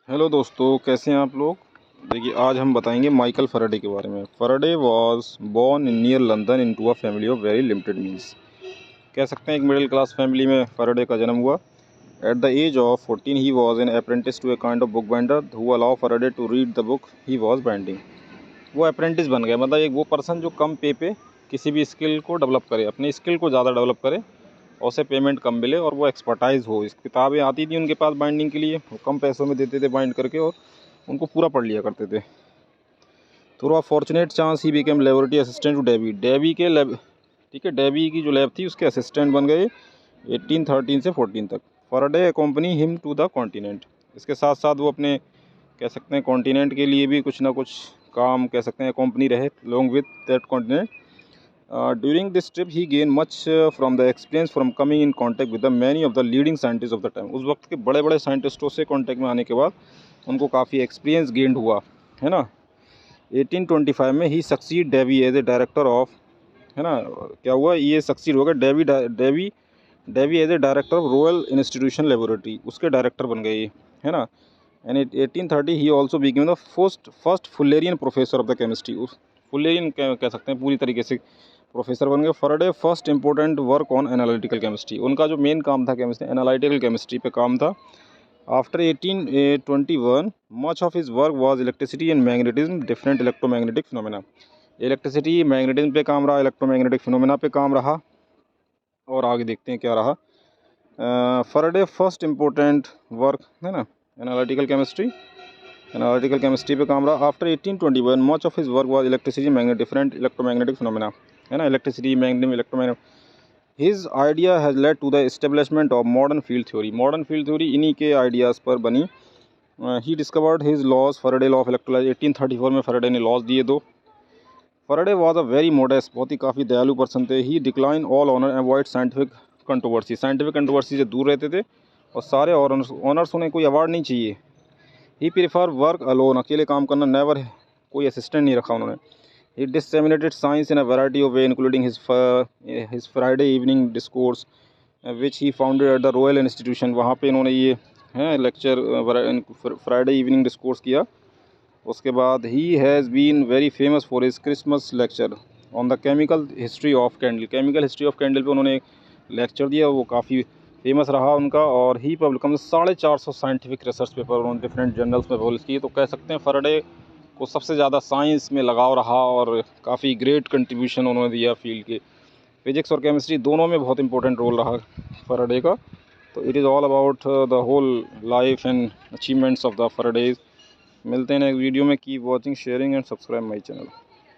Hello दोस्तों, कैसे हैं आप लोग। देखिए, आज हम बताएंगे माइकल फैराडे के बारे में। Faraday was born in near London into a family of very limited means. कह सकते हैं एक मिडिल क्लास फैमिली में फैराडे का जन्म हुआ। At the age of 14 he was an apprentice to a kind of book binder who allow Faraday to read the book he was binding. वो apprentice बन गया, मतलब एक वो पर्सन जो कम पे पे किसी भी स्किल को डेवलप करे, अपनी स्किल को ज़्यादा डेवलप करे और उसे पेमेंट कम मिले और वो एक्सपर्टाइज़ हो। इस किताबें आती थी उनके पास बाइंडिंग के लिए, वो कम पैसों में देते थे बाइंड करके और उनको पूरा पढ़ लिया करते थे। Through a fortunate chance he became laboratory assistant to Davy के लैब। ठीक है, डेवी की जो लैब थी उसके असिस्टेंट बन गए 1813 से 14 तक। Faraday accompany him to the continent. इसके साथ साथ वो अपने कह सकते हैं कॉन्टिनेंट के लिए भी कुछ ना कुछ काम कह सकते हैं कंपनी रहे long with that continent. During this trip he gain much from the experience from coming in contact with the many of the leading scientist of the time. उस वक्त के बड़े बड़े साइंटिस्टों से कॉन्टैक्ट में आने के बाद उनको काफ़ी एक्सपीरियंस गेंड हुआ, है ना। 1825 में ही succeed Davy as a director of, है ना, क्या हुआ, ये सक्सीड हो गया Davy as a director of royal institution laboratory, उसके डायरेक्टर बन गए, है ना। एंड 1830 ही also became the first Fullerian professor of the chemistry. उस फुलेरियन कह सकते हैं पूरी तरीके से प्रोफेसर बन गए। Faraday first important work on analytical chemistry, उनका जो मेन काम था केमिस्ट्री एनालिटिकल केमिस्ट्री पे काम था। After 1821 much of his work was electricity and magnetism different electromagnetic phenomena. Electricity magnetism पे काम रहा, इलेक्ट्रोमैग्नेटिक फिनोमेना पे काम रहा और आगे देखते हैं क्या रहा। फैराडे फर्स्ट इम्पोर्टेंट वर्क, है ना, एनालिटिकल केमिस्ट्री पे काम रहा। After 1821 much of his work was electricity magnet different electromagnetic phenomena, है ना, electricity magnetism electromagnet. His idea has led to the establishment of modern field theory. Modern field theory इन्हीं के ideas पर बनी। He discovered his laws Faraday law of electrolyse. 1834 में Faraday ने laws दिए दो। Faraday was a very modest, बहुत ही काफ़ी दयालु पर्सन थे। He decline all honour and avoid scientific controversy से दूर रहते थे और सारे ऑनर्स उन्हें कोई अवार्ड नहीं चाहिए। ही प्रेफर वर्क अलोन, अकेले काम करना, नेवर कोई असिस्टेंट नहीं रखा उन्होंने। He disseminated science in a variety of way including his Friday evening discourse which he founded at the royal institution. वहाँ पे इन्होंने ये हैं लेक्चर फ्राइडे इवनिंग डिस्कोर्स किया। उसके बाद he has been very famous for his Christmas lecture on the chemical history of candle. Chemical history of candle पे उन्होंने लेक्चर दिया, वो काफ़ी फेमस रहा उनका। और ही पब्लिक 450 साइंटिफिक रिसर्च पेपर उन्होंने डिफरेंट जर्नल्स में पब्लिश किए। तो कह सकते हैं फैराडे को सबसे ज़्यादा साइंस में लगाव रहा और काफ़ी ग्रेट कंट्रीब्यूशन उन्होंने दिया फील्ड के। फिजिक्स और केमिस्ट्री दोनों में बहुत इंपॉर्टेंट रोल रहा फैराडे का। तो it is all about the whole life and achievements of the Faradays. मिलते हैं नेक्स्ट वीडियो में। Keep watching, sharing and subscribe my channel.